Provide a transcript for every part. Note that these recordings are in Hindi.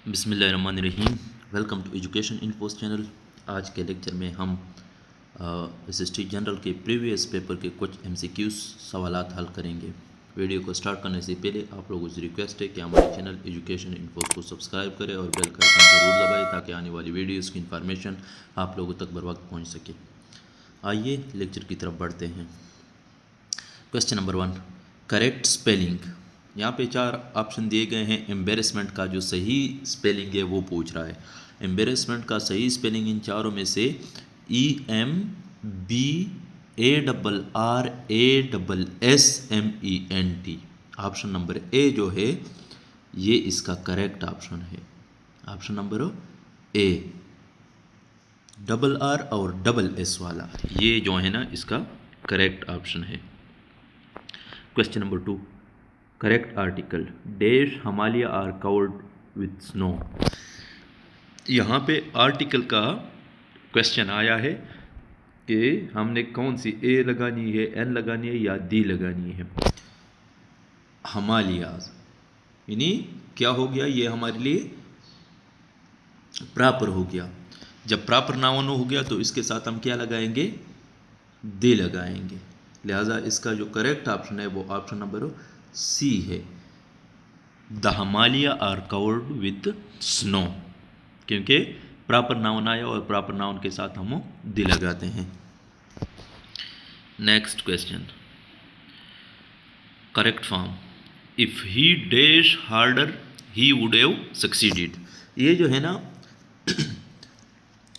बिस्मिल्लाहिर्रहमानिर्रहीम। Welcome to education infos channel. आज के लेक्चर में हम एसएसटी जनरल के प्रीवियस पेपर के कुछ एमसीक्यूज सवालात हल करेंगे। वीडियो को स्टार्ट करने से पहले आप लोगों से रिक्वेस्ट है कि हमारे चैनल एजुकेशन इन्फोस को सब्सक्राइब करें और बेल का आइकन ज़रूर दबाएं ताकि आने वाली वीडियोज़ की इन्फॉर्मेशन आप लोगों तक बर वक्त पहुँच सके। आइए लेक्चर की तरफ बढ़ते हैं। Question number 1, correct spelling. यहाँ पे 4 ऑप्शन दिए गए हैं। एम्बेरसमेंट का जो सही स्पेलिंग है वो पूछ रहा है। एम्बेरसमेंट का सही स्पेलिंग इन चारों में से EMBARRASSMENT। ऑप्शन नंबर ए जो है ये इसका करेक्ट ऑप्शन है। Option number A, double R और डबल एस वाला, ये जो है ना इसका करेक्ट ऑप्शन है। Question number 2, correct article. Dash Himalaya are covered with snow. यहाँ पे आर्टिकल का क्वेश्चन आया है कि हमने कौन सी ए लगानी है, एन लगानी है या दी लगानी है। हिमालयाज यानी क्या हो गया, ये हमारे लिए प्रॉपर हो गया। जब प्रॉपर नाउन हो गया तो इसके साथ हम क्या लगाएंगे, दे लगाएंगे। लिहाजा इसका जो करेक्ट ऑप्शन है वो ऑप्शन नंबर सी है, the Himalaya are covered with snow, क्योंकि प्रॉपर नाउन आया और प्रॉपर नाउन के साथ हम दी लगाते हैं। Next question, correct form. If he dash harder he would have succeeded. ये जो है ना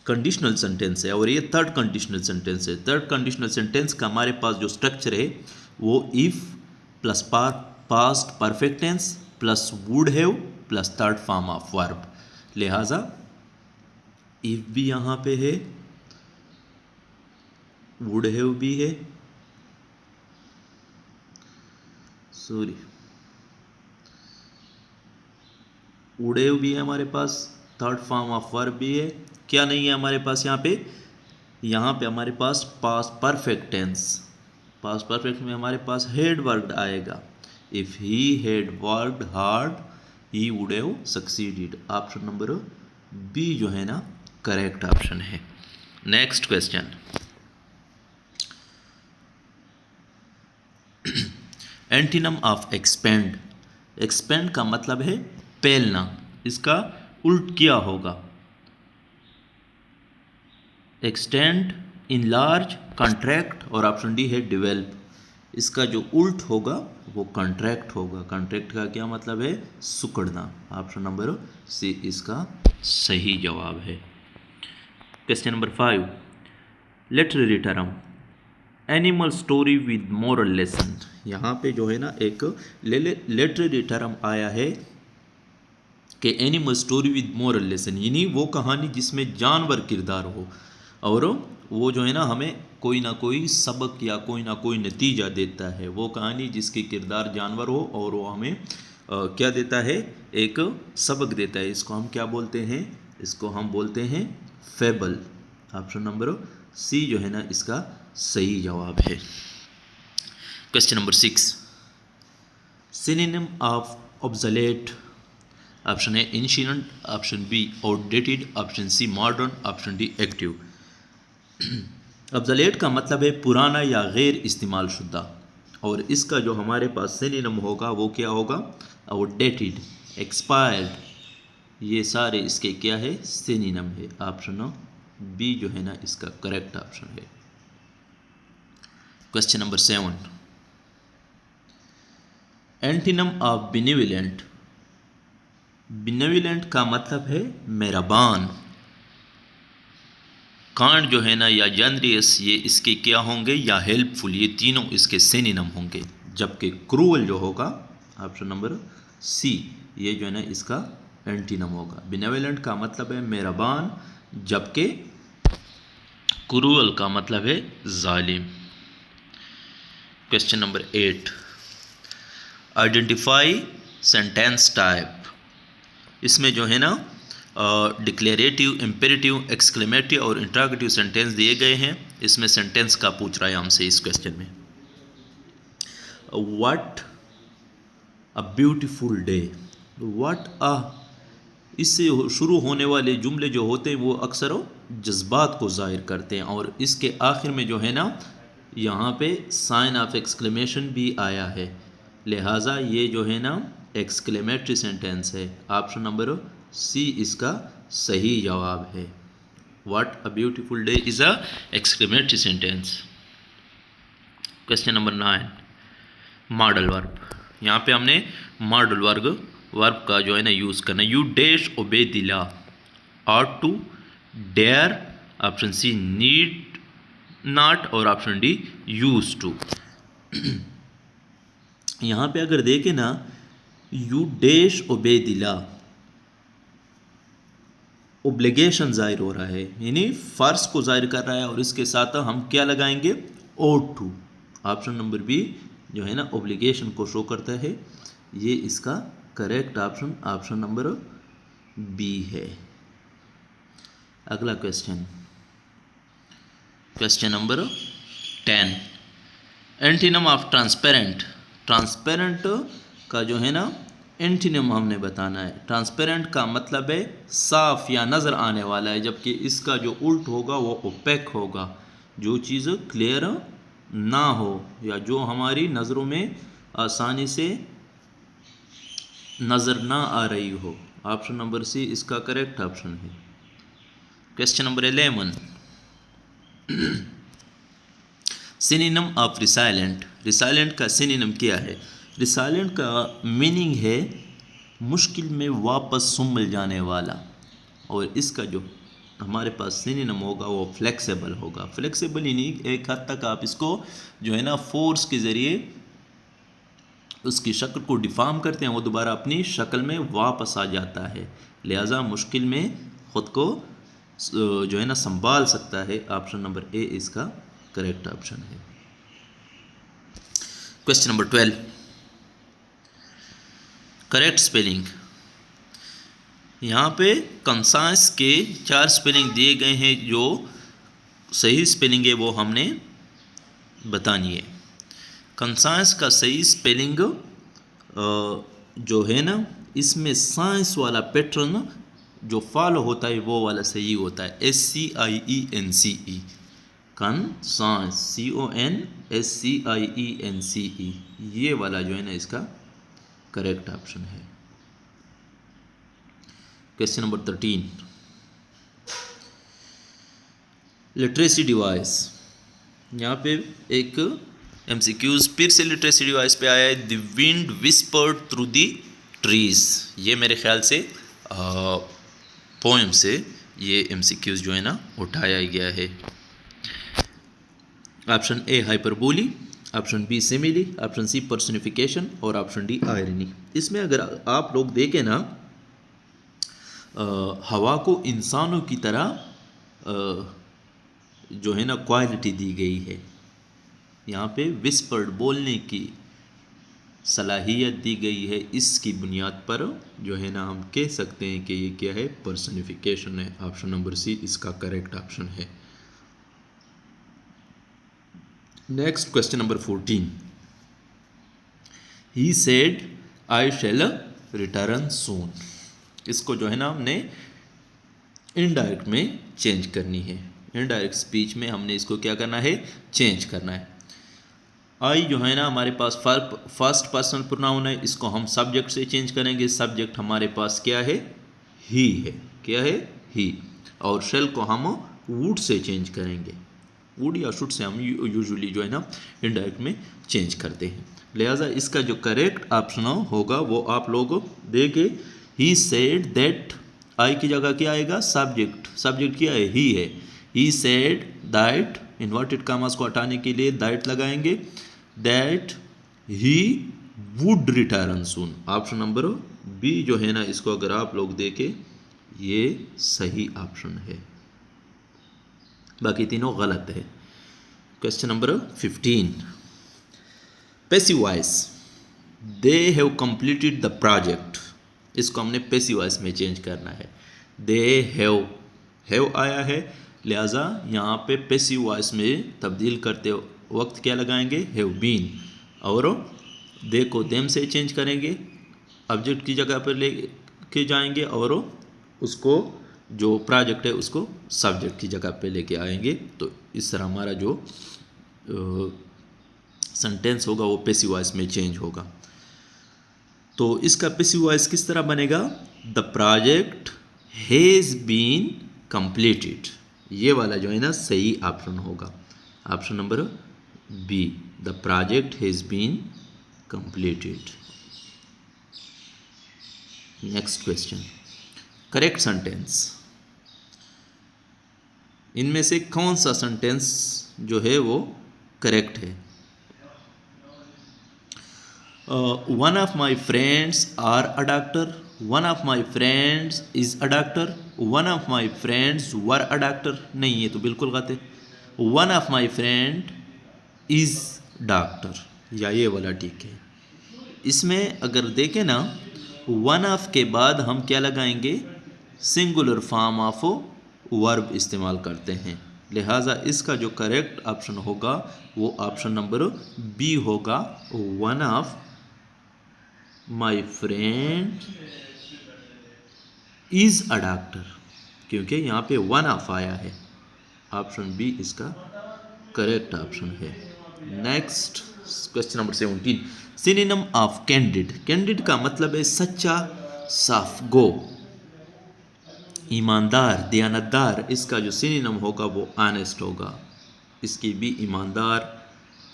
कंडीशनल सेंटेंस है और ये थर्ड कंडीशनल सेंटेंस है। थर्ड कंडीशनल सेंटेंस का हमारे पास जो स्ट्रक्चर है वो if plus past perfect tens plus would have plus third form of verb. लिहाजा इफ भी यहाँ पे है, वुड हैव भी है, वुड हैव भी है हमारे पास, थर्ड फॉर्म ऑफ वर्ब भी है। क्या नहीं है हमारे पास यहाँ पे हमारे पास past perfect tense. Past perfect में हमारे पास हेड वर्क्ड आएगा। If he had worked hard he would have succeeded. Option number B जो है ना करेक्ट ऑप्शन है। Next question, antonym of expand. Expand का मतलब है फैलना, इसका उल्ट क्या होगा। एक्सटेंड, इनलार्ज, कॉन्ट्रैक्ट और ऑप्शन डी है डिवेल्प। इसका जो उल्ट होगा वो कॉन्ट्रैक्ट होगा। कॉन्ट्रैक्ट का क्या मतलब है, सुकड़ना। ऑप्शन नंबर सी इसका सही जवाब है। Question number 5, literary term. Animal story with moral lesson. यहाँ पे जो है ना एक लिटरेरी टर्म आया है कि animal story with moral lesson, यानी वो कहानी जिसमें जानवर किरदार हो और वो जो है ना हमें कोई ना कोई सबक या कोई ना कोई नतीजा देता है। वो कहानी जिसके किरदार जानवर हो और वो हमें क्या देता है, एक सबक देता है। इसको हम क्या बोलते हैं, इसको हम बोलते हैं फेबल। ऑप्शन नंबर सी जो है ना इसका सही जवाब है। Question number 6, synonym of obsolete. Option A ancient, option B outdated, option C modern, option D active. Obsolete का मतलब है पुराना या गैर इस्तेमाल शुदा, और इसका जो हमारे पास सिनोनिम होगा वो क्या होगा, आउटडेटेड, एक्सपायर्ड। ये सारे इसके क्या है, सिनोनिम है। ऑप्शन बी जो है ना इसका करेक्ट ऑप्शन है। Question number 7, antonym of benevolent. Benevolent का मतलब है मेहरबान। कांड जो है ना या जनरियस, ये इसके क्या होंगे, या हेल्पफुल, ये तीनों इसके सिनोनिम होंगे। जबकि क्रूअल जो होगा, ऑप्शन नंबर सी, ये जो है ना इसका एंटीनम होगा। बेनिवोलेंट का मतलब है मेहरबान, जबकि क्रूअल का मतलब है जालिम। Question number 8, identify sentence type. इसमें जो है ना डिक्लेरेटिव, इम्पेरेटिव, एक्सक्लेमेटिव और इंट्रोगेटिव सेंटेंस दिए गए हैं। इसमें सेंटेंस का पूछ रहा है हमसे इस क्वेश्चन में। What a beautiful day. What a इससे शुरू होने वाले जुमले जो होते हैं वो अक्सर जज्बात को ज़ाहिर करते हैं। और इसके आखिर में जो है ना यहाँ पे साइन ऑफ एक्सक्लेमेशन भी आया है, लिहाजा ये जो है ना एक्सक्लेमेटरी सेंटेंस है। ऑप्शन नंबर सी इसका सही जवाब है। What a beautiful day is a exclamatory sentence. Question number 9, modal verb. यहाँ पे हमने मॉडल वर्ब का जो है ना यूज़ करना। You dash obey the law, ought to, dare, option C need not और ऑप्शन डी यूज टू। यहाँ पे अगर देखें ना, you dash obey the law, obligation जाहिर हो रहा है, यानी फ़र्ज को जाहिर कर रहा है, और इसके साथ हम क्या लगाएंगे, ought to। Option number B जो है ना ओब्लिगेशन को शो करता है, ये इसका करेक्ट ऑप्शन नंबर बी है। अगला question number 10, antonym of transparent. Transparent का जो है ना एंटीनम हमने बताना है। ट्रांसपेरेंट का मतलब है साफ या नज़र आने वाला है, जबकि इसका जो उल्ट होगा वो ओपेक होगा, जो चीज़ क्लियर ना हो या जो हमारी नज़रों में आसानी से नज़र ना आ रही हो। ऑप्शन नंबर सी इसका करेक्ट ऑप्शन है। Question number 11, synonym of resilient. Resilient का सिनोनिम क्या है? रिसाइलेंट का मीनिंग है मुश्किल में वापस सुमल जाने वाला, और इसका जो हमारे पास सिनोनिम होगा वो फ्लेक्सिबल होगा। फ्लेक्सिबल यानी एक हद तक आप इसको जो है ना फोर्स के ज़रिए उसकी शक्ल को डिफॉर्म करते हैं, वो दोबारा अपनी शक्ल में वापस आ जाता है, लिहाजा मुश्किल में ख़ुद को जो है ना संभाल सकता है। ऑप्शन नंबर ए इसका करेक्ट ऑप्शन है। Question number 12, correct spelling. यहाँ पे कंसाइंस के 4 स्पेलिंग दिए गए हैं, जो सही स्पेलिंग है वो हमने बतानी है। कंसाइंस का सही स्पेलिंग जो है ना, इसमें साइंस वाला पैटर्न जो फॉलो होता है वो वाला सही होता है, SCIENCE। कंसाइंस CONSCIENCE, ये वाला जो है ना इसका करेक्ट ऑप्शन है। Question number 13, literacy device. यहाँ पे एक MCQs फिर से लिटरेसी डिवाइस पे आया है। The wind whispered through the trees, ये मेरे ख्याल से पोएम से ये MCQs जो है ना उठाया गया है। Option A hyperbole, option B simile, option C personification और ऑप्शन डी आयरनी। इसमें अगर आप लोग देखें ना, हवा को इंसानों की तरह जो है ना क्वालिटी दी गई है। यहाँ पे विस्पर्ड बोलने की सलाहियत दी गई है, इसकी बुनियाद पर जो है ना हम कह सकते हैं कि ये क्या है, पर्सनिफिकेशन है। ऑप्शन नंबर सी इसका करेक्ट ऑप्शन है। Next question number 14, he said I shall return soon. इसको जो है ना हमने इनडायरेक्ट में चेंज करनी है। इनडायरेक्ट स्पीच में हमने इसको क्या करना है, चेंज करना है। आई जो है ना हमारे पास फर्स्ट पर्सन प्रोनाउन है, इसको हम सब्जेक्ट से चेंज करेंगे। सब्जेक्ट हमारे पास क्या है, ही है। क्या है, ही। और शेल को हम वुड से चेंज करेंगे। वुड या शुड से हम यूजुअली जो है ना इनडायरेक्ट में चेंज करते हैं, लिहाजा इसका जो करेक्ट ऑप्शन होगा वो आप लोग देखें। ही सेड दैट, आई की जगह क्या आएगा, सब्जेक्ट। सब्जेक्ट क्या है, ही है। ही सेड दैट, इन्वर्टेड कामास को हटाने के लिए दैट लगाएंगे, that he would return soon. Option number B जो है ना इसको अगर आप लोग देखें ये सही ऑप्शन है, बाकी तीनों गलत है। Question number 15, passive voice. They have completed the project, इसको हमने पैसिव वॉइस में चेंज करना है। दे हैव आया है, लिहाजा यहाँ पे पैसिव वॉइस में तब्दील करते वक्त क्या लगाएंगे, हैव बीन। और दे को देम से चेंज करेंगे, ऑब्जेक्ट की जगह पर ले के जाएंगे और उसको जो प्रोजेक्ट है उसको सब्जेक्ट की जगह पे लेके आएंगे। तो इस तरह हमारा जो सेंटेंस होगा वो पैसिव वॉइस में चेंज होगा। तो इसका पैसिव वॉइस किस तरह बनेगा? The project has been completed. ये वाला जो है ना सही ऑप्शन होगा, option number B, the project has been completed. Next question, correct sentence. इनमें से कौन सा सेंटेंस जो है वो करेक्ट है? One of my friends are a doctor, one of my friends is a doctor, one of my friends were a doctor. नहीं, ये तो बिल्कुल गलत है। One of my friend is doctor, या ये वाला ठीक है। इसमें अगर देखें ना, वन ऑफ के बाद हम क्या लगाएंगे? सिंगुलर फॉर्म ऑफ वर्ब इस्तेमाल करते हैं, लिहाजा इसका जो करेक्ट ऑप्शन होगा वो ऑप्शन नंबर बी होगा, one of my friend is a doctor, क्योंकि यहाँ पे वन ऑफ आया है। ऑप्शन बी इसका करेक्ट ऑप्शन है। Next question number 17, synonym of candid. Candid का मतलब है सच्चा, साफ, गो, ईमानदार, दयानतदार। इसका जो सिनोनिम होगा वो ऑनेस्ट होगा। इसकी भी ईमानदार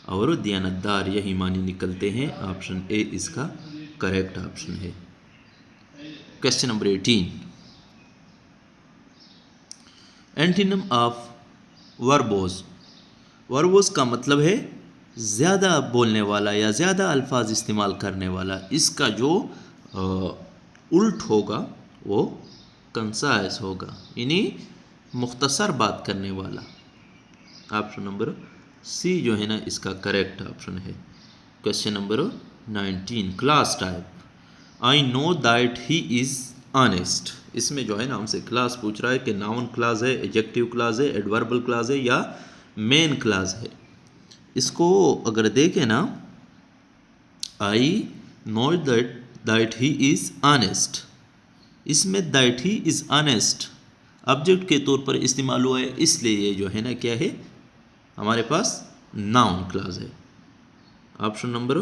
और दयानतदार यही मानी निकलते हैं। ऑप्शन ए इसका करेक्ट ऑप्शन है। Question number 18, antonym of verbose. Verbose का मतलब है ज़्यादा बोलने वाला या ज़्यादा अल्फाज इस्तेमाल करने वाला। इसका जो उल्ट होगा वो कंसाइज होगा, यानी मुख्तसर बात करने वाला। ऑप्शन नंबर सी जो है ना इसका करेक्ट ऑप्शन है। Question number 19, class type. I know that he is honest. इसमें जो है ना हमसे क्लास पूछ रहा है कि नाउन क्लास है, एडजेक्टिव क्लास है, एडवर्बल क्लास है या मेन क्लास है। इसको अगर देखें ना, I know that he is honest, इसमें that he is honest object के तौर पर इस्तेमाल हुआ है, इसलिए ये जो है ना क्या है, हमारे पास नाउन क्लास है। ऑप्शन नंबर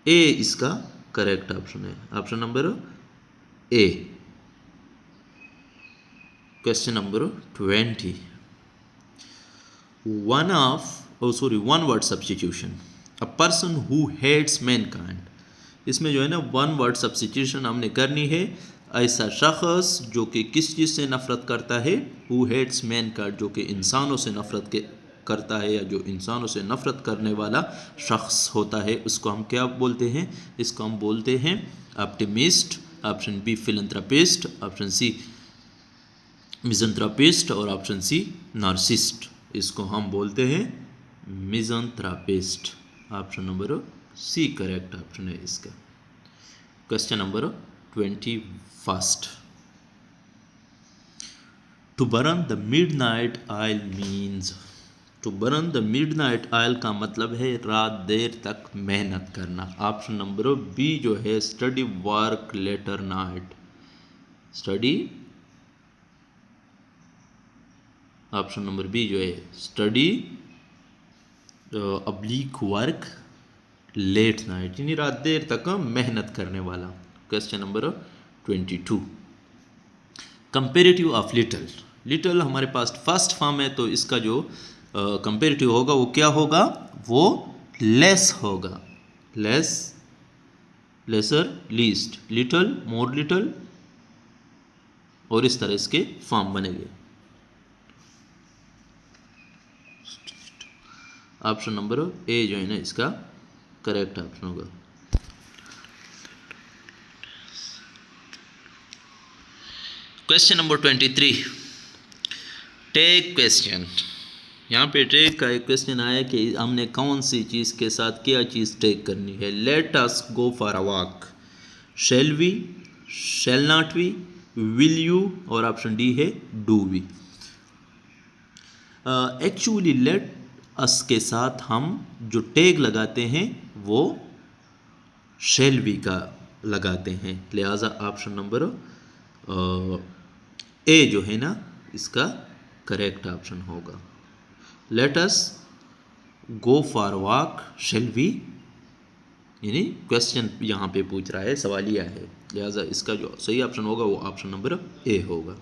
ए इसका करेक्ट ऑप्शन है, option number A. Question number 20, one word substitution. A person who hates mankind. इसमें जो है ना वन वर्ड सब्स्टिट्यूशन हमने करनी है। ऐसा शख्स जो कि किस चीज़ से नफ़रत करता है? हु हेट्स मैनकाइंड, जो कि इंसानों से नफ़रत करता है या जो इंसानों से नफ़रत करने वाला शख्स होता है, उसको हम क्या बोलते हैं? इसको हम बोलते हैं optimist. Option B philanthropist, option C misanthropist और ऑप्शन सी नार्सिस्ट। इसको हम बोलते हैं misanthropist. Option number C correct option है इसका। Question number 21, to burn the midnight oil means. To burn the midnight oil का मतलब है रात देर तक मेहनत करना। ऑप्शन नंबर बी जो है study work later night, study. Option number B जो है study oblique work late night, यानी रात देर तक मेहनत करने वाला। Question number 22, comparative of little. Little हमारे पास फर्स्ट फॉर्म है, तो इसका जो कंपेरेटिव होगा वो क्या होगा? वो लेस होगा। लेस, लेसर, लीस्ट, लिटल, मोर लिटल, और इस तरह इसके फॉर्म बनेंगे। ऑप्शन नंबर ए जो है ना इसका करेक्ट ऑप्शन होगा। Question number 23, tag question. यहाँ पे टेक का एक क्वेश्चन आया कि हमने कौन सी चीज़ के साथ क्या चीज़ टेक करनी है। Let us go for a walk, shall we, shall not we, will you, और ऑप्शन डी है do we. Actually let us के साथ हम जो टेग लगाते हैं वो शैल वी का लगाते हैं, लिहाजा ऑप्शन नंबर ए जो है ना इसका करेक्ट ऑप्शन होगा। Let us go for walk shall we, यानी क्वेश्चन यहाँ पे पूछ रहा है, सवालिया है, लिहाजा इसका जो सही ऑप्शन होगा वो ऑप्शन नंबर ए होगा।